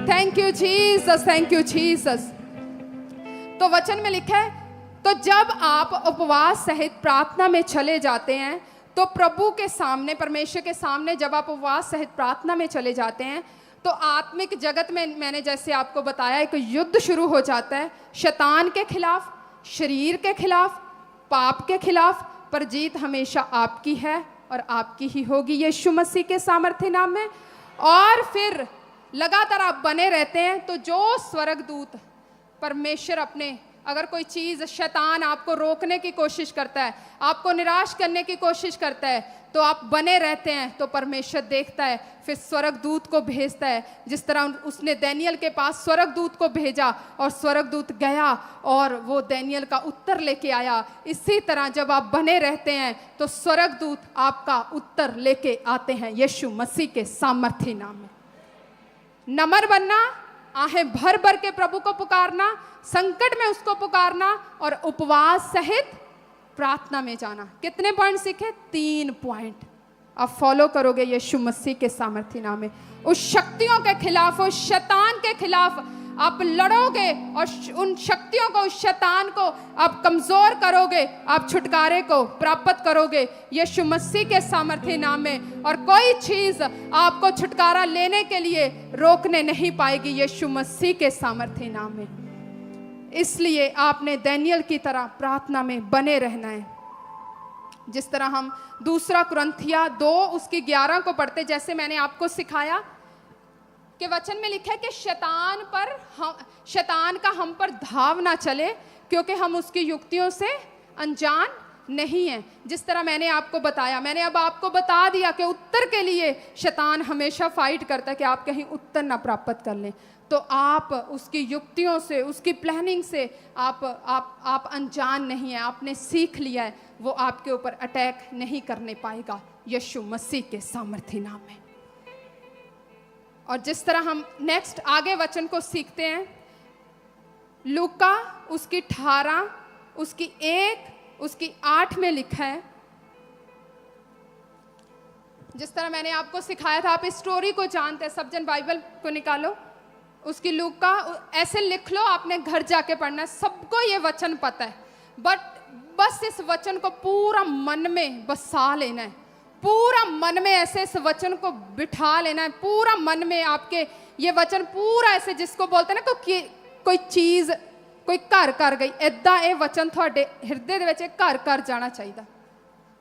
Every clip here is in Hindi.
Thank you Jesus, thank you Jesus. तो वचन में लिखा है, तो जब आप उपवास सहित प्रार्थना में चले जाते हैं, तो प्रभु के सामने, परमेश्वर के सामने जब आप उपवास सहित प्रार्थना में चले जाते हैं, तो आत्मिक जगत में मैंने जैसे आपको बताया एक युद्ध शुरू हो जाता है, शैतान के खिलाफ, शरीर के खिलाफ, पाप के खिलाफ, पर जीत हमेशा आपकी है और आपकी ही होगी यीशु मसीह के सामर्थ्य नाम में। और फिर लगातार आप बने रहते हैं, तो जो स्वर्गदूत परमेश्वर अपने, अगर कोई चीज़ शैतान आपको रोकने की कोशिश करता है, आपको निराश करने की कोशिश करता है, तो आप बने रहते हैं, तो परमेश्वर देखता है, फिर स्वर्गदूत को भेजता है। जिस तरह उसने दानियेल के पास स्वर्गदूत को भेजा और स्वर्गदूत गया और वो दानियेल का उत्तर लेके आया, इसी तरह जब आप बने रहते हैं तो स्वर्गदूत आपका उत्तर लेके आते हैं यीशु मसीह के सामर्थ्य नाम में। नम्र बनना, आहें भर भर के प्रभु को पुकारना, संकट में उसको पुकारना और उपवास सहित प्रार्थना में जाना। कितने पॉइंट सीखे? 3 पॉइंट आप फॉलो करोगे यीशु मसीह के सामर्थ्य नाम में। उस शक्तियों के खिलाफ, उस शैतान के खिलाफ आप लड़ोगे और उन शक्तियों को, उस शैतान को आप कमजोर करोगे, आप छुटकारे को प्राप्त करोगे यीशु मसीह के सामर्थ्य नाम में। और कोई चीज आपको छुटकारा लेने के लिए रोकने नहीं पाएगी यीशु मसीह के सामर्थ्य नाम में। इसलिए आपने दानियेल की तरह प्रार्थना में बने रहना है। जिस तरह हम 2 कुरिन्थियों 2 उसकी 11 को पढ़ते, जैसे मैंने आपको सिखाया कि वचन में लिखा है कि शैतान का हम पर धाव ना चले, क्योंकि हम उसकी युक्तियों से अनजान नहीं हैं। जिस तरह मैंने आपको बताया, मैंने अब आपको बता दिया कि उत्तर के लिए शैतान हमेशा फाइट करता है कि आप कहीं उत्तर ना प्राप्त कर लें। तो आप उसकी युक्तियों से, उसकी प्लानिंग से आप अनजान नहीं है, आपने सीख लिया है, वो आपके ऊपर अटैक नहीं करने पाएगा यीशु मसीह के सामर्थ्य नाम में। और जिस तरह हम नेक्स्ट आगे वचन को सीखते हैं, लूका उसकी 18, उसकी 1, उसकी 8 में लिखा है, जिस तरह मैंने आपको सिखाया था, आप इस स्टोरी को जानते हैं, सब जन बाइबल को निकालो, उसकी लूका ऐसे लिख लो, आपने घर जाके पढ़ना है। सबको ये वचन पता है, बट बस इस वचन को पूरा मन में बसा लेना है, पूरा मन में ऐसे इस वचन को बिठा लेना है, पूरा मन में आपके ये वचन पूरा ऐसे, जिसको बोलते हैं ना कोई चीज़ कोई घर कर गई, ऐदा ये वचन थोड़े हिरदे दे विच घर कर जाना चाहिए,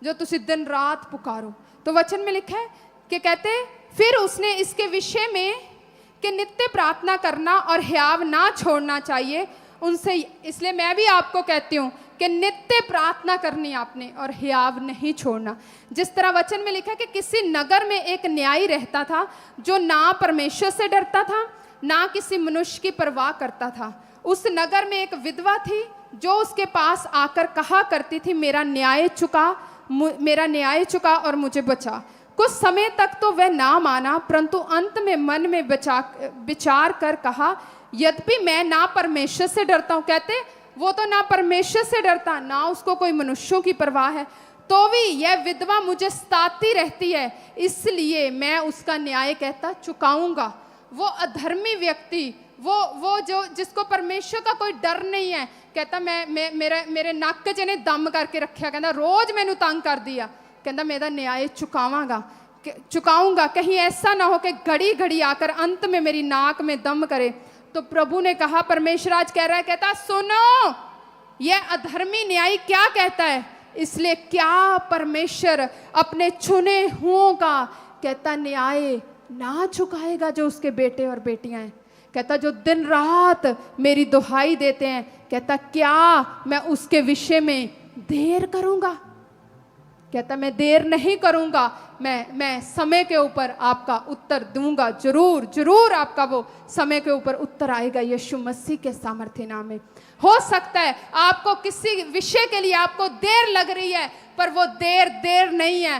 जो तुसी दिन रात पुकारो। तो वचन में लिखा है कि कहते, फिर उसने इसके विषय में कि नित्य प्रार्थना करना और हियाव ना छोड़ना चाहिए उनसे, इसलिए मैं भी आपको कहती हूँ कि नित्य प्रार्थना करनी आपने और हियाव नहीं छोड़ना। जिस तरह वचन में लिखा है कि किसी नगर में एक न्यायी रहता था, जो ना परमेश्वर से डरता था, ना किसी मनुष्य की परवाह करता था। उस नगर में एक विधवा थी, जो उसके पास आकर कहा करती थी, मेरा न्याय चुका और मुझे बचा। कुछ समय तक तो वह ना माना, परंतु अंत में मन में विचार कर कहा, यद्यपि मैं ना परमेश्वर से डरता हूँ, कहते वो तो ना परमेश्वर से डरता, ना उसको कोई मनुष्यों की परवाह है, तो भी यह विधवा मुझे सताती रहती है, इसलिए मैं उसका न्याय कहता चुकाऊंगा। वो अधर्मी व्यक्ति, वो जो जिसको परमेश्वर का कोई डर नहीं है, कहता मेरे नक च ने दम करके रखा, कहता रोज मैनू तंग कर दिया, कहता मेरा न्याय चुकाऊंगा, कहीं ऐसा ना हो कि घड़ी घड़ी आकर अंत में मेरी नाक में दम करे। तो प्रभु ने कहा, परमेश्वर आज कह रहा है, कहता सुनो यह अधर्मी न्यायी क्या कहता है, इसलिए क्या परमेश्वर अपने चुने हुओं का, कहता न्याय ना चुकाएगा, जो उसके बेटे और बेटियां हैं, कहता जो दिन रात मेरी दुहाई देते हैं, कहता क्या मैं उसके विषय में देर करूंगा, कहता मैं देर नहीं करूंगा, मैं समय के ऊपर आपका उत्तर दूंगा, जरूर आपका वो समय के ऊपर उत्तर आएगा यीशु मसीह के सामर्थ्य नाम में। हो सकता है आपको किसी विषय के लिए आपको देर लग रही है, पर वो देर नहीं है,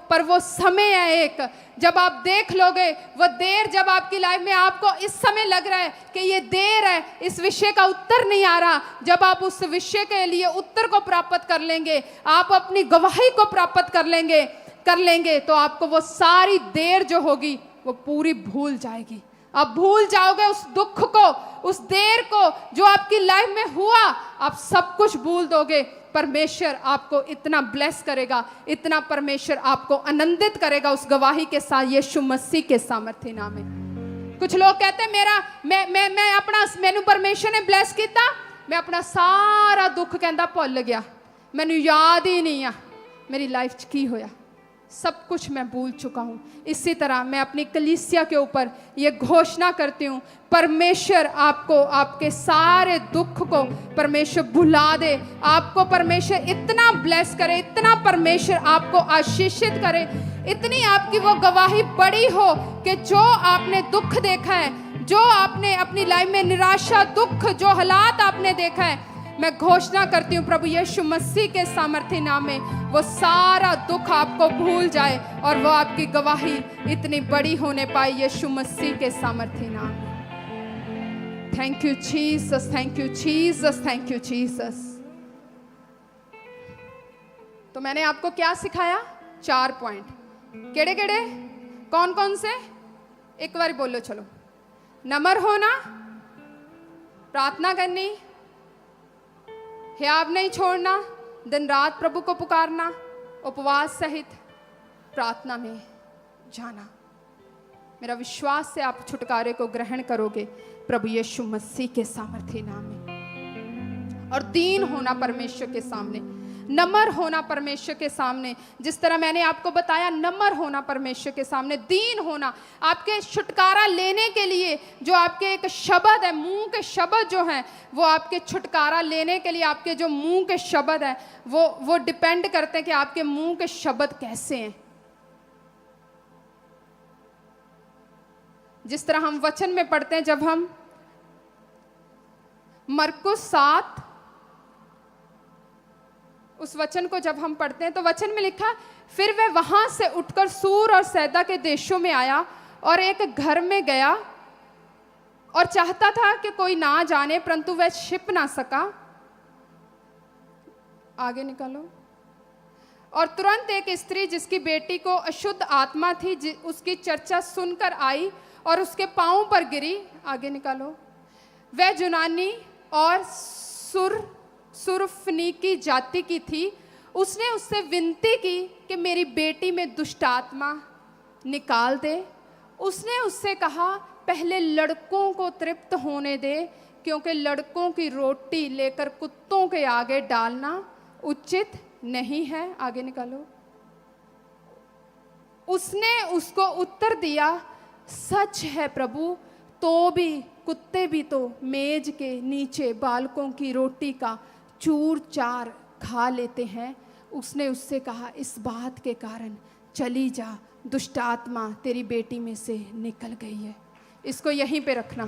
पर वो समय है एक, जब आप देख लोगे वो देर, जब आपकी लाइफ में आपको इस समय लग रहा है कि ये देर है, इस विषय का उत्तर नहीं आ रहा, जब आप उस विषय के लिए उत्तर को प्राप्त कर लेंगे, आप अपनी गवाही को प्राप्त कर लेंगे, तो आपको वो सारी देर जो होगी वो पूरी भूल जाएगी, आप भूल जाओगे उस दुख को, उस देर को जो आपकी लाइफ में हुआ, आप सब कुछ भूल दोगे। परमेश्वर आपको इतना ब्लेस करेगा, इतना परमेश्वर आपको आनंदित करेगा उस गवाही के साथ, यीशु मसीह के सामर्थ्य नाम में। कुछ लोग कहते हैं मैं अपना मैनू परमेश्वर ने ब्लेस किया, मैं अपना सारा दुख कहता भुल गया, मैनू याद ही नहीं आ मेरी लाइफ च की होया, सब कुछ मैं भूल चुका हूँ। इसी तरह मैं अपनी कलीसिया के ऊपर ये घोषणा करती हूँ, परमेश्वर आपको आपके सारे दुख को परमेश्वर भुला दे, आपको परमेश्वर इतना ब्लेस करे, इतना परमेश्वर आपको आशीषित करे, इतनी आपकी वो गवाही बड़ी हो कि जो आपने दुख देखा है, जो आपने अपनी लाइफ में निराशा, दुख, जो हालात आपने देखा है, मैं घोषणा करती हूँ प्रभु यीशु मसीह के सामर्थ्य नाम में वो सारा दुख आपको भूल जाए और वो आपकी गवाही इतनी बड़ी होने पाए यीशु मसीह के सामर्थ्य नाम में। Thank you Jesus, thank you Jesus, thank you Jesus. तो मैंने आपको क्या सिखाया? 4 पॉइंट। केड़े केड़े? कौन कौन से? एक बार बोलो चलो। नम्र होना, प्रार्थना करनी, हियाव नहीं छोड़ना, दिन रात प्रभु को पुकारना, उपवास सहित प्रार्थना में जाना। मेरा विश्वास से आप छुटकारे को ग्रहण करोगे प्रभु यीशु मसीह के सामर्थ्य नाम में। और दीन होना परमेश्वर के सामने, नम्र होना परमेश्वर के सामने, जिस तरह मैंने आपको बताया, नम्र होना परमेश्वर के सामने, दीन होना। आपके छुटकारा लेने के लिए जो आपके एक शब्द है, मुंह के शब्द जो हैं, वो आपके छुटकारा लेने के लिए आपके जो मुंह के शब्द हैं वो डिपेंड करते हैं कि आपके मुंह के शब्द कैसे हैं। जिस तरह हम वचन में पढ़ते हैं, जब हम मरकुस 7 उस वचन को जब हम पढ़ते हैं तो वचन में लिखा, फिर वह वहां से उठकर सूर और सैदा के देशों में आया और एक घर में गया और चाहता था कि कोई ना जाने, परंतु वह छिप ना सका। आगे निकालो। और तुरंत एक स्त्री जिसकी बेटी को अशुद्ध आत्मा थी उसकी चर्चा सुनकर आई और उसके पांव पर गिरी। आगे निकालो। वह यूनानी और सुरफनीकी जाति की थी। उसने उससे विनती की कि मेरी बेटी में दुष्ट आत्मा निकाल दे। उसने उससे कहा, पहले लड़कों को तृप्त होने दे, क्योंकि लड़कों की रोटी लेकर कुत्तों के आगे डालना उचित नहीं है। आगे निकालो। उसने उसको उत्तर दिया, सच है प्रभु, तो भी कुत्ते भी तो मेज के नीचे बालकों की रोटी का चूर चार खा लेते हैं। उसने उससे कहा, इस बात के कारण चली जा, दुष्ट आत्मा तेरी बेटी में से निकल गई है। इसको यहीं पे रखना।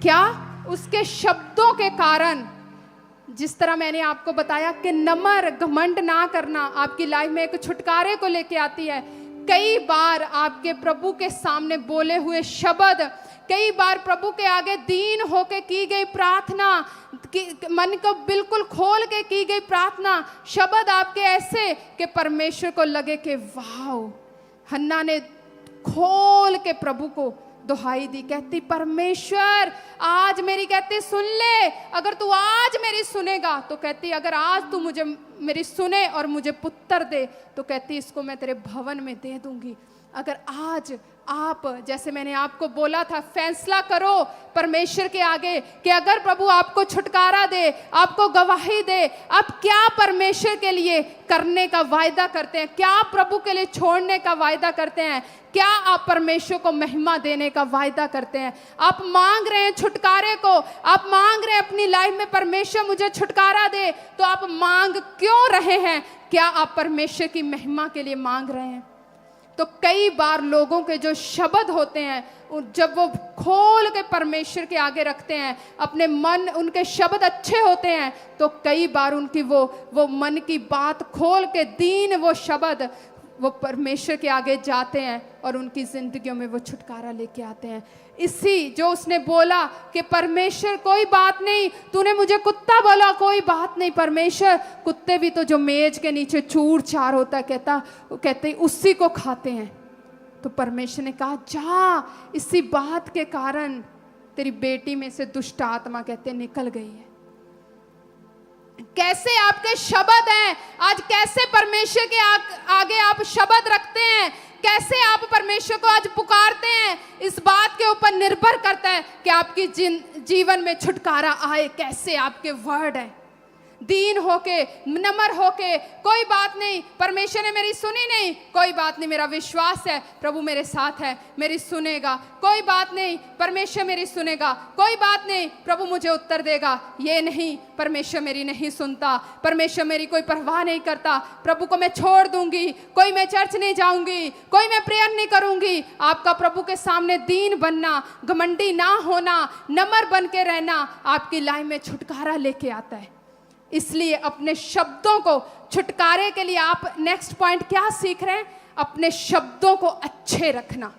क्या? उसके शब्दों के कारण। जिस तरह मैंने आपको बताया कि नम्र, घमंड ना करना आपकी लाइफ में एक छुटकारे को लेके आती है। कई बार आपके प्रभु के सामने बोले हुए शब्द, कई बार प्रभु के आगे दीन होके की गई प्रार्थना, मन को बिल्कुल खोल के की गई प्रार्थना, शब्द आपके ऐसे कि परमेश्वर को लगे कि वाह, हन्ना ने खोल के प्रभु को दुहाई दी, कहती परमेश्वर आज मेरी, कहती सुन ले, अगर तू आज मेरी सुनेगा, तो कहती अगर आज तू मुझे मेरी सुने और मुझे पुत्र दे, तो कहती इसको मैं तेरे भवन में दे दूंगी। अगर आज आप, जैसे मैंने आपको बोला था, फैसला करो परमेश्वर के आगे कि अगर प्रभु आपको छुटकारा दे, आपको गवाही दे, आप क्या परमेश्वर के लिए करने का वायदा करते हैं, क्या प्रभु के लिए छोड़ने का वायदा करते हैं, क्या आप परमेश्वर को महिमा देने का वायदा करते हैं। आप मांग रहे हैं छुटकारे को, आप मांग रहे हैं अपनी लाइफ में परमेश्वर मुझे छुटकारा दे, तो आप मांग क्यों रहे हैं? क्या आप परमेश्वर की महिमा के लिए मांग रहे हैं? तो कई बार लोगों के जो शब्द होते हैं, जब वो खोल के परमेश्वर के आगे रखते हैं अपने मन, उनके शब्द अच्छे होते हैं, तो कई बार उनकी वो मन की बात खोल के दीन वो शब्द वो परमेश्वर के आगे जाते हैं और उनकी जिंदगियों में वो छुटकारा लेके आते हैं। इसी जो उसने बोला कि परमेश्वर कोई बात नहीं, तूने मुझे कुत्ता बोला, कोई बात नहीं परमेश्वर, कुत्ते भी तो जो मेज के नीचे चूर चार होता कहते उसी को खाते हैं। तो परमेश्वर ने कहा जा, इसी बात के कारण तेरी बेटी में से दुष्ट आत्मा कहते निकल गई है। कैसे आपके शब्द हैं आज, कैसे परमेश्वर के आगे आप शब्द रखते हैं, कैसे आप परमेश्वर को आज पुकारते हैं, इस बात के ऊपर निर्भर करता है कि आपकी जीवन में छुटकारा आए। कैसे आपके वर्ड है, दीन होके, नम्र होके, कोई बात नहीं परमेश्वर ने मेरी सुनी नहीं, कोई बात नहीं, मेरा विश्वास है प्रभु मेरे साथ है, मेरी सुनेगा, कोई बात नहीं परमेश्वर मेरी सुनेगा, कोई बात नहीं प्रभु मुझे उत्तर देगा। ये नहीं, परमेश्वर मेरी नहीं सुनता, परमेश्वर मेरी कोई परवाह नहीं करता, प्रभु को मैं छोड़ दूंगी, कोई मैं चर्च नहीं जाऊंगी, कोई मैं प्रेयर नहीं करूंगी। आपका प्रभु के सामने दीन बनना, घमंडी ना होना, नम्र बन के रहना आपकी लाइफ में छुटकारा लेके आता है। इसलिए अपने शब्दों को छुटकारे के लिए आप नेक्स्ट पॉइंट क्या सीख रहे हैं, अपने शब्दों को अच्छे रखना,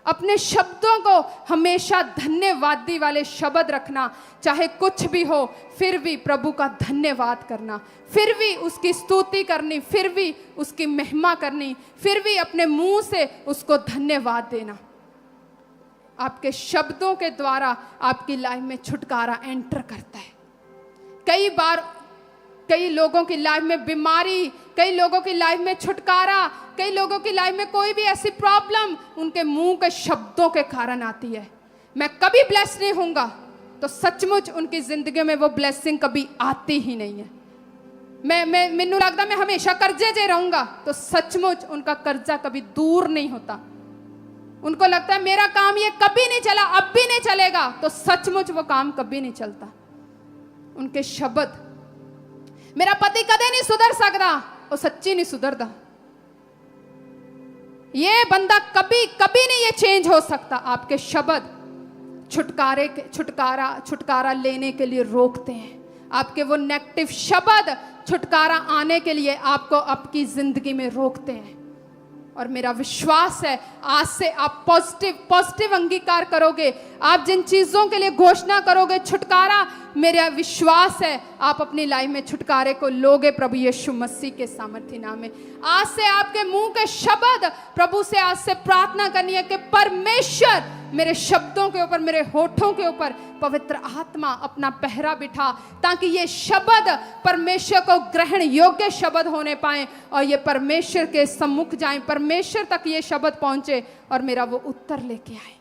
अपने शब्दों को हमेशा धन्यवादी वाले शब्द रखना। चाहे कुछ भी हो फिर भी प्रभु का धन्यवाद करना, फिर भी उसकी स्तुति करनी, फिर भी उसकी महिमा करनी, फिर भी अपने मुंह से उसको धन्यवाद देना। आपके शब्दों के द्वारा आपकी लाइफ में छुटकारा एंटर करता है। कई बार कई लोगों की लाइफ में बीमारी, कई लोगों की लाइफ में छुटकारा, कई लोगों की लाइफ में कोई भी ऐसी प्रॉब्लम उनके मुंह के शब्दों के कारण आती है। मैं कभी ब्लेस नहीं होऊंगा, तो सचमुच उनकी जिंदगी में वो ब्लेसिंग कभी आती ही नहीं है। मैनू लगता मैं हमेशा कर्जे जे रहूंगा, तो सचमुच उनका कर्जा कभी दूर नहीं होता। उनको लगता है मेरा काम ये कभी नहीं चला, अब भी नहीं चलेगा, तो सचमुच वो काम कभी नहीं चलता। उनके शब्द, मेरा पति कदे नहीं सुधर सकता, वो सच्ची नहीं सुधरता, ये बंदा कभी कभी नहीं ये चेंज हो सकता। आपके शब्द छुटकारा लेने के लिए रोकते हैं। आपके वो नेगेटिव शब्द छुटकारा आने के लिए आपको आपकी जिंदगी में रोकते हैं। और मेरा विश्वास है आज से आप पॉजिटिव अंगीकार करोगे, आप जिन चीज़ों के लिए घोषणा करोगे छुटकारा, मेरा विश्वास है आप अपनी लाइफ में छुटकारे को लोगे प्रभु यीशु मसीह के सामर्थ्य नाम में। आज से आपके मुंह के शब्द, प्रभु से आज से प्रार्थना करनी है कि परमेश्वर मेरे शब्दों के ऊपर, मेरे होठों के ऊपर पवित्र आत्मा अपना पहरा बिठा, ताकि ये शब्द परमेश्वर को ग्रहण योग्य शब्द होने पाए और ये परमेश्वर के सम्मुख जाएं, परमेश्वर तक ये शब्द पहुंचे और मेरा वो उत्तर लेके आए।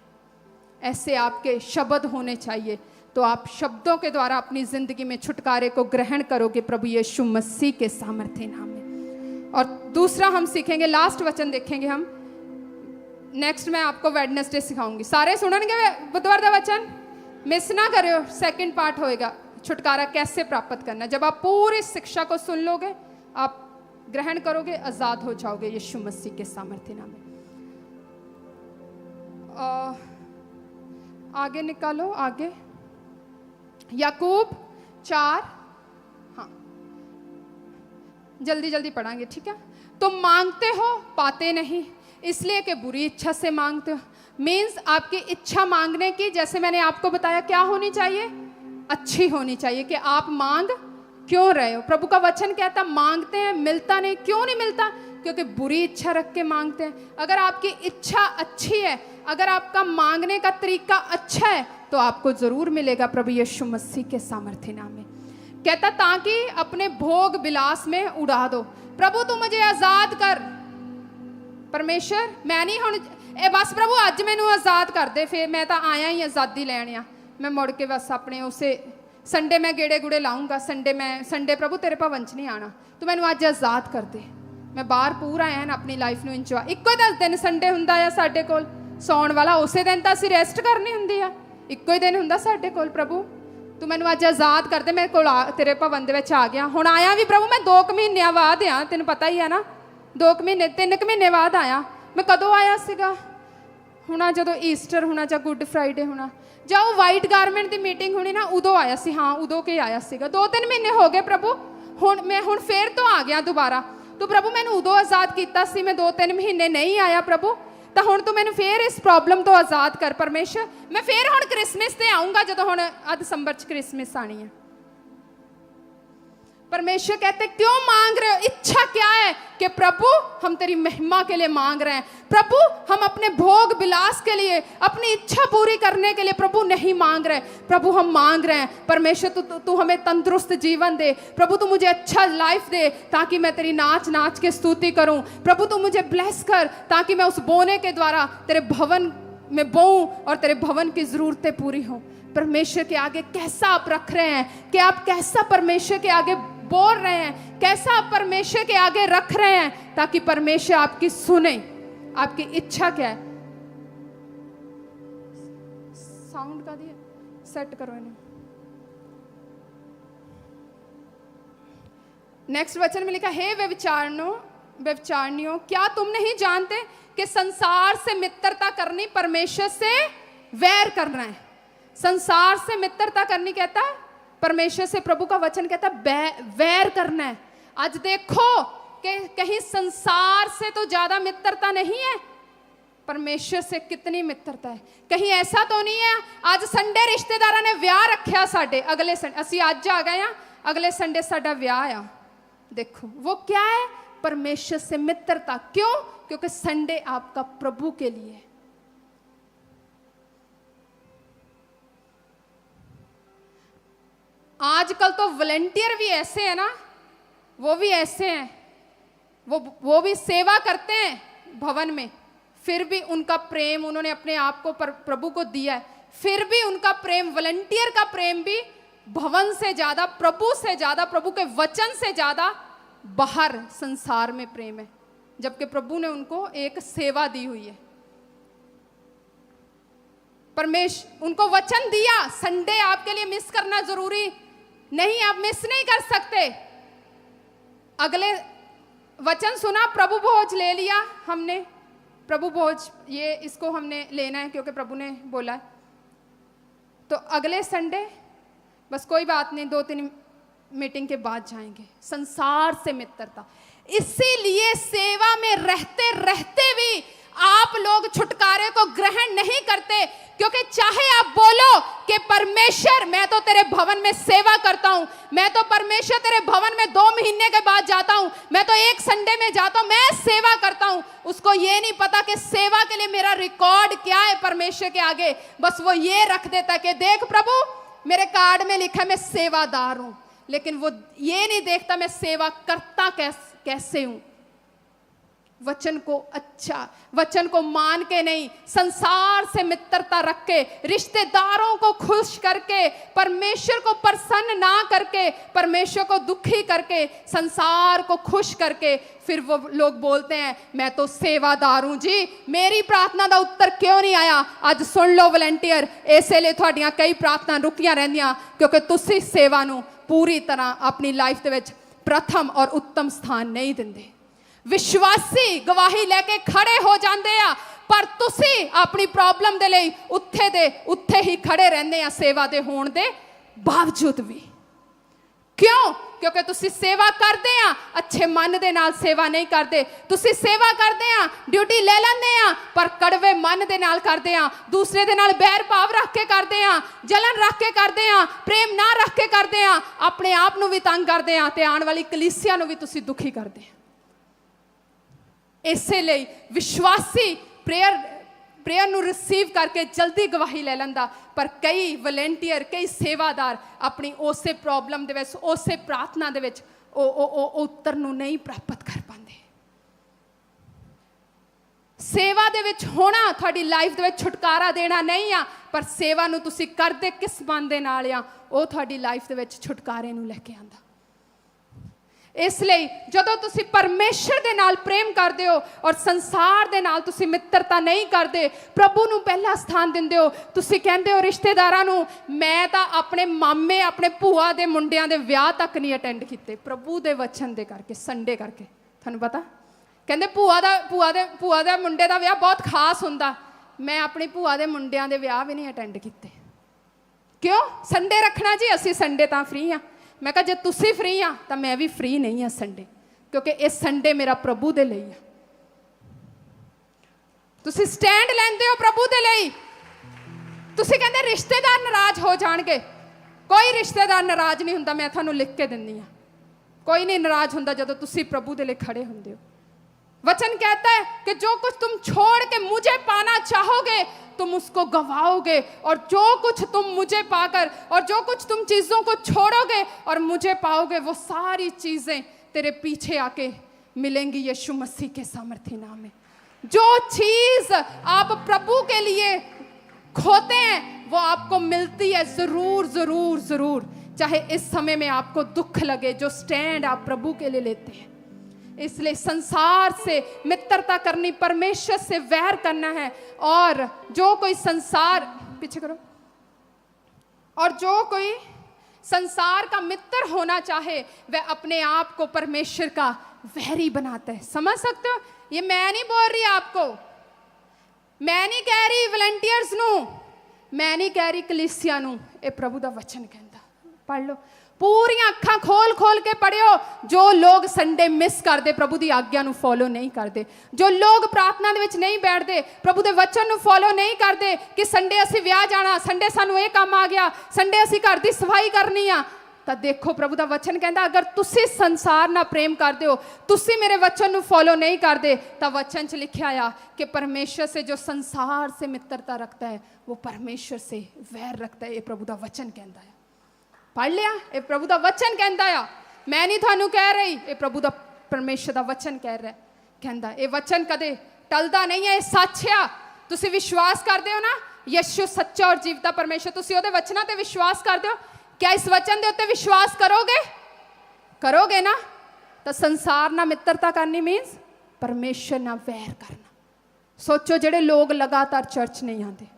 ऐसे आपके शब्द होने चाहिए, तो आप शब्दों के द्वारा अपनी जिंदगी में छुटकारे को ग्रहण करोगे प्रभु यीशु मसीह के सामर्थ्य नाम में। और दूसरा हम सीखेंगे, लास्ट वचन देखेंगे हम, नेक्स्ट मैं आपको वेडनेसडे सिखाऊंगी। सारे सुनेंगे बुधवार का वचन, मिस ना करो, सेकंड पार्ट होएगा छुटकारा कैसे प्राप्त करना। जब आप पूरी शिक्षा को सुन लोगे, आप ग्रहण करोगे, आजाद हो जाओगे यीशु मसीह के सामर्थ्य नाम में। आगे निकालो, आगे याकूब 4, हाँ जल्दी जल्दी पढ़ाएंगे, ठीक है। तुम मांगते हो पाते नहीं, इसलिए कि बुरी इच्छा से मांगते हो। मीन्स आपकी इच्छा मांगने की, जैसे मैंने आपको बताया, क्या होनी चाहिए, अच्छी होनी चाहिए। कि आप मांग क्यों रहे हो, प्रभु का वचन कहता मांगते हैं मिलता नहीं। क्यों नहीं मिलता, क्योंकि बुरी इच्छा रख के मांगते हैं। अगर आपकी इच्छा अच्छी है, अगर आपका मांगने का तरीका अच्छा है, तो आपको जरूर मिलेगा प्रभु यीशु मसीह के सामर्थ्य नाम में। कहता ताकि अपने भोग विलास में उड़ा दो। प्रभु तू मुझे आजाद कर, परमेश्वर मैं नहीं हुण बस प्रभु अज मैनू आजाद कर दे, फिर मैं तो आया ही आज़ादी लैन आ, मैं मुड़ के बस अपने उसे संडे मैं गेड़े गुड़े लाऊंगा, संडे प्रभु तेरे भवन च नहीं आना, तू मैनू अज आज़ाद कर दे, मैं बाहर पूरा एन अपनी लाइफ में इंजॉय। इक्को ही दिन संडे हुंदा आ साडे कोल सौण वाला, उसे दिन तो असीं रेस्ट करनी हुंदी आ, इक्को ही दिन हुंदा साडे कोल। प्रभु तू मैनू अज आज़ाद कर दे, मेरे कोल तेरे भवन दे विच आ गया। हुण आया भी प्रभु मैं 2 महीनों बाद आ, तैनूं पता ही है ना, 2 महीने 3 महीने बाद आया। मैं कदों आया सीगा, होना जदों ईस्टर होना, जां गुड फ्राइडे होना, जां वो वाइट गारमेंट की मीटिंग होनी ना, उदों आया सी। हाँ उदों के आया सीगा, 2-3 महीने हो गए प्रभु, मैं हुण फिर तो आ गया दोबारा। तो प्रभु मैनू उदों आज़ाद किया सी, मैं 2-3 महीने नहीं आया प्रभु, तो हुण तू मैनू फिर इस प्रॉब्लम तो आज़ाद कर परमेश्वर। मैं फिर हुण क्रिसमस ते आऊँगा, जदों हुण दिसंबर च क्रिसमस आनी है। परमेश्वर कहते क्यों मांग रहे हो, इच्छा क्या है? कि प्रभु हम तेरी महिमा के लिए मांग रहे हैं, प्रभु हम अपने भोग विलास के लिए, अपनी इच्छा पूरी करने के लिए प्रभु नहीं मांग रहे। प्रभु हम मांग रहे हैं परमेश्वर तू हमें तंदुरुस्त जीवन दे, प्रभु तू मुझे अच्छा लाइफ दे ताकि मैं तेरी नाच नाच के स्तुति करूं, प्रभु तू मुझे ब्लेस कर ताकि मैं उस बोने के द्वारा तेरे भवन में बोऊं और तेरे भवन की जरूरतें पूरी हों। परमेश्वर के आगे कैसा आप रख रहे हैं, कि आप कैसा परमेश्वर के आगे बोल रहे हैं, कैसा आप परमेश्वर के आगे रख रहे हैं ताकि परमेश्वर आपकी सुने। आपकी इच्छा क्या है? साउंड का दिया सेट करो इन्हें। नेक्स्ट वचन में लिखा, हे व्यभिचारिणियों क्या तुम नहीं जानते कि संसार से मित्रता करनी परमेश्वर से वैर करना है। संसार से मित्रता करनी कहता है परमेश्वर से, प्रभु का वचन कहता है वैर करना है। आज देखो कि कहीं संसार से तो ज्यादा मित्रता नहीं है, परमेश्वर से कितनी मित्रता है। कहीं ऐसा तो नहीं है आज संडे रिश्तेदारा ने विआह रखा साडे, अगले संडे असी अज आ गए हैं, अगले संडे साडा विआह आ। देखो वो क्या है? परमेश्वर से मित्रता। क्यों? क्योंकि संडे आपका प्रभु के लिए है। आजकल तो वॉलंटियर भी ऐसे हैं ना, वो भी ऐसे हैं, वो भी सेवा करते हैं भवन में, फिर भी उनका प्रेम उन्होंने अपने आप को प्रभु को दिया है, फिर भी उनका प्रेम, वॉलंटियर का प्रेम भी भवन से ज्यादा, प्रभु से ज्यादा, प्रभु के वचन से ज्यादा बाहर संसार में प्रेम है, जबकि प्रभु ने उनको एक सेवा दी हुई है। परमेश्वर उनको वचन दिया, संडे आपके लिए मिस करना जरूरी नहीं, आप मिस नहीं कर सकते। अगले वचन सुना, प्रभु भोज ले लिया हमने, प्रभु भोज ये इसको हमने लेना है क्योंकि प्रभु ने बोला है, तो अगले संडे बस कोई बात नहीं, 2-3 मीटिंग के बाद जाएंगे। संसार से मित्रता। इसीलिए सेवा में रहते रहते भी आप लोग छुटकारे को ग्रहण नहीं करते, क्योंकि चाहे आप बोलो कि परमेश्वर मैं तो तेरे भवन में सेवा करता हूं, मैं तो परमेश्वर तेरे भवन में 2 महीने के बाद जाता हूं, मैं तो 1 संडे में जाता हूं, मैं सेवा करता हूं, उसको ये नहीं पता कि सेवा के लिए मेरा रिकॉर्ड क्या है परमेश्वर के आगे। बस वो ये रख देता कि देख प्रभु मेरे कार्ड में लिखा है मैं सेवादार हूं, लेकिन वो ये नहीं देखता मैं सेवा करता कैसे हूं। वचन को अच्छा, वचन को मान के नहीं, संसार से मित्रता रख के, रिश्तेदारों को खुश करके, परमेश्वर को प्रसन्न ना करके, परमेश्वर को दुखी करके, संसार को खुश करके, फिर वो लोग बोलते हैं मैं तो सेवादार हूं जी, मेरी प्रार्थना का उत्तर क्यों नहीं आया। आज सुन लो वॉलंटियर, इसलिए तुहाडियां कई प्रार्थना रुकियां रहंदियां क्योंकि तुसी सेवा नूं पूरी तरह अपनी लाइफ दे विच प्रथम और उत्तम स्थान नहीं दिंदे। विश्वासी गवाही लेके खड़े हो जाते हैं, पर तुसी अपनी प्रॉब्लम दे लई उत्थे ही खड़े रहंदे आ सेवा दे होण दे बावजूद भी। क्यों? क्योंकि तुसी सेवा करते हैं अच्छे मन दे नाल सेवा नहीं करते, तुसी सेवा करते हैं ड्यूटी ले लेंदे हैं पर कड़वे मन दे नाल करते हैं, दूसरे दे नाल बैर भाव रख के करते हैं, जलन रख के करते हैं, प्रेम ना रख के करते हैं, अपने आप नूं भी तंग करते हैं ते आने वाली कलीसिया नूं भी तुसी दुखी करते हैं। इसलिए विश्वासी प्रेयर नूं रिसीव करके जल्दी गवाही ले लेंदा, पर कई वॉलंटियर, कई सेवादार अपनी उसे प्रॉब्लम दे विच, उसे प्रार्थना दे विच उत्तर नूं नहीं प्राप्त कर पाते। सेवा दे विच होना तुहाडी लाइफ दे विच छुटकारा देना नहीं आ, पर सेवा नूं तुसीं करदे किस मन दे नाल आ, ओह तुहाडी लाइफ दे विच छुटकारे नूं लैके आंदा। इसलिए जदों तुसी परमेश्वर दे नाल प्रेम करदे हो और संसार दे नाल तुसी मित्रता नहीं करदे, प्रभु नूं पहला स्थान दिंदे हो, तुसी कहंदे हो रिश्तेदारां नूं मैं तां अपने मामे अपने भूआ दे मुंडियां दे विआह तक नहीं अटेंड कीते, प्रभु दे वचन दे करके, संडे करके। तुहानूं पता कहंदे भूआ दे मुंडे दा विआह बहुत खास हुंदा, मैं अपनी भूआ दे मुंडियां दे विआह भी नहीं अटेंड कीते। क्यों? संडे रखना जी, असीं संडे तां फ्री आ। मैं कहा जे तुसी फ्री आ तो मैं भी फ्री नहीं हाँ संडे, क्योंकि इस संडे मेरा प्रभु दे लई है। तुसी स्टैंड लेंदे हो प्रभु दे लई। तुसी कहंदे रिश्तेदार नाराज हो जाणगे, कोई रिश्तेदार नाराज नहीं हुंदा, मैं तुहानूं लिख के दिंदी हां। कोई नहीं नाराज हुंदा जदों तुसीं प्रभु दे लई खड़े हुंदे हो। वचन कहता है कि जो कुछ तुम छोड़ के मुझे पाना चाहोगे तुम उसको गवाओगे, और जो कुछ तुम मुझे पाकर और जो कुछ तुम चीजों को छोड़ोगे और मुझे पाओगे वो सारी चीजें तेरे पीछे आके मिलेंगी यीशु मसीह के सामर्थी नाम में। जो चीज आप प्रभु के लिए खोते हैं वो आपको मिलती है जरूर जरूर जरूर, चाहे इस समय में आपको दुख लगे। जो स्टैंड आप प्रभु के लिए लेते हैं, इसलिए संसार से मित्रता करनी, परमेश्वर से वैर करना है। और जो कोई संसार पीछे करो, और जो कोई संसार का मित्र होना चाहे वह अपने आप को परमेश्वर का वैरी बनाता है। समझ सकते हो? ये मैं नहीं बोल रही आपको, मैं नहीं कह रही वॉलंटियर्स नू, मैं नहीं कह रही कलीसिया नू, ये प्रभु दा वचन कहता। पढ़ लो, पूरी अखां खोल खोल के पढ़ियो। जो लोग संडे मिस करते, प्रभु की आज्ञा नू फॉलो नहीं करते, जो लोग प्रार्थना दे विच नहीं बैठते, प्रभु के वचन नू फॉलो नहीं करते कि संडे असीं विआह जाना, संडे सानू ये काम आ गया, संडे असीं घर की सफाई करनी आ, तो देखो प्रभु का वचन कहता अगर तुसी संसार ना प्रेम करते हो, तुसी मेरे वचन नू फॉलो नहीं करते, तो वचन च लिखा आ कि परमेश्वर से जो संसार से मित्रता रखता है वो परमेश्वर से वैर रखता है। ये प्रभु का वचन कहता है। पढ़ लिया? ये प्रभु का वचन कहता है, मैं नहीं थानू कह रही, ये प्रभु का परमेश्वर का वचन कह रहा है। कहता ये वचन कदे टलदा नहीं है, सच है। तुसी विश्वास करते हो ना यीशु सच्चा और जीवता परमेश्वर, तुसी ओदे वचनां ते विश्वास करते हो? क्या इस वचन दे उत्ते विश्वास करोगे? करोगे ना? तो संसार ना मित्रता करनी मीन्स परमेश्वर ना वैर करना। सोचो जेडे लोग लगातार चर्च नहीं आते,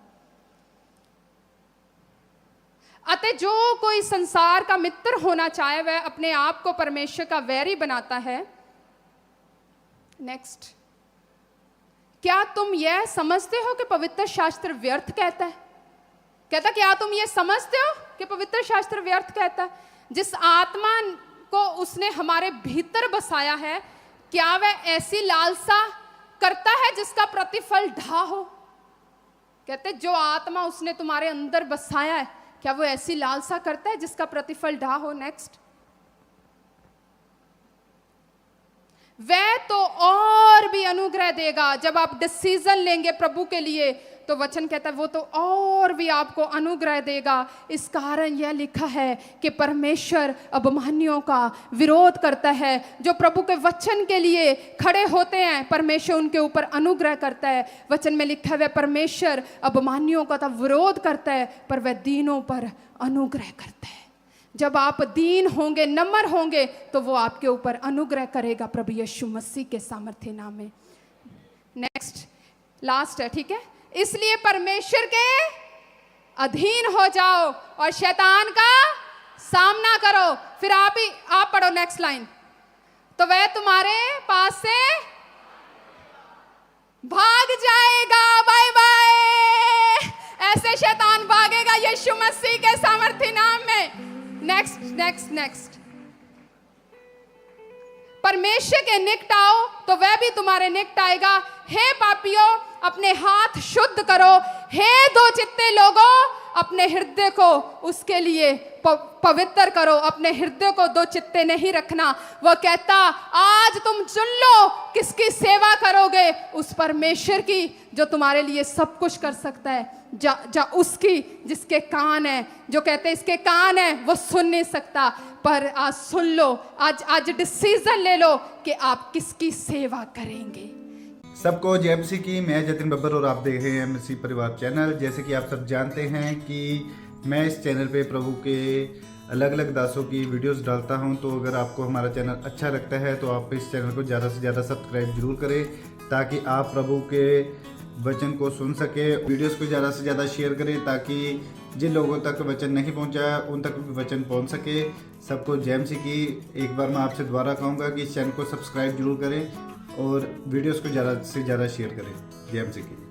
अते जो कोई संसार का मित्र होना चाहे वह अपने आप को परमेश्वर का वैरी बनाता है। नेक्स्ट, क्या तुम यह समझते हो कि पवित्र शास्त्र व्यर्थ कहता है? कहता क्या तुम ये समझते हो कि पवित्र शास्त्र व्यर्थ कहता है? जिस आत्मा को उसने हमारे भीतर बसाया है, क्या वह ऐसी लालसा करता है जिसका प्रतिफल ढा हो? कहते जो आत्मा उसने तुम्हारे अंदर बसाया है, क्या वो ऐसी लालसा करता है जिसका प्रतिफल ढा हो? नेक्स्ट, वह तो और भी अनुग्रह देगा। जब आप डिसीजन लेंगे प्रभु के लिए तो वचन कहता है वो तो और भी आपको अनुग्रह देगा। इस कारण यह लिखा है कि परमेश्वर अभिमानियों का विरोध करता है। जो प्रभु के वचन के लिए खड़े होते हैं परमेश्वर उनके ऊपर अनुग्रह करता है। वचन में लिखा है वह परमेश्वर अभिमानियों का तो विरोध करता है पर वह दीनों पर अनुग्रह करता है। जब आप दीन होंगे, नम्र होंगे, तो वो आपके ऊपर अनुग्रह करेगा प्रभु यीशु मसीह के सामर्थ्य नाम में। नेक्स्ट, लास्ट है, ठीक है। इसलिए परमेश्वर के अधीन हो जाओ और शैतान का सामना करो। फिर आप पढ़ो नेक्स्ट लाइन, तो वह तुम्हारे पास से भाग जाएगा। Bye bye. ऐसे शैतान भागेगा यीशु मसीह के सामर्थ्य नाम में। नेक्स्ट नेक्स्ट नेक्स्ट, परमेश्वर के निकट आओ तो वह भी तुम्हारे निकट आएगा। हे पापियों, अपने हाथ शुद्ध करो। हे दो चित्ते लोगों, अपने हृदय को उसके लिए पवित्र करो। अपने हृदय को दो चित्ते नहीं रखना। वह कहता आज तुम चुन लो किसकी सेवा करोगे, उस परमेश्वर की जो तुम्हारे लिए सब कुछ कर सकता है, जा उसकी जिसके कान है। जो कहते इसके कान है वो सुन नहीं सकता, पर आज सुन लो। आज डिसीजन ले लो कि आप किसकी सेवा करेंगे। सबको जय मसीह की। मैं जतिन बब्बर और आप देख रहे हैं मसीह परिवार चैनल। जैसे कि आप सब जानते हैं कि मैं इस चैनल पे प्रभु के अलग अलग दासों की वीडियोस डालता हूं, तो अगर आपको हमारा चैनल अच्छा लगता है तो आप इस चैनल को ज़्यादा से ज़्यादा सब्सक्राइब जरूर करें ताकि आप प्रभु के वचन को सुन सके। वीडियोस को ज़्यादा से ज़्यादा शेयर करें ताकि जिन लोगों तक वचन नहीं पहुंचा उन तक भी वचन पहुंच सके। सबको जय मसीह की। एक बार मैं आपसे दोबारा कहूँगा कि इस चैनल को सब्सक्राइब जरूर करें और वीडियोस को ज़्यादा से ज़्यादा शेयर करें। जय मसीह की।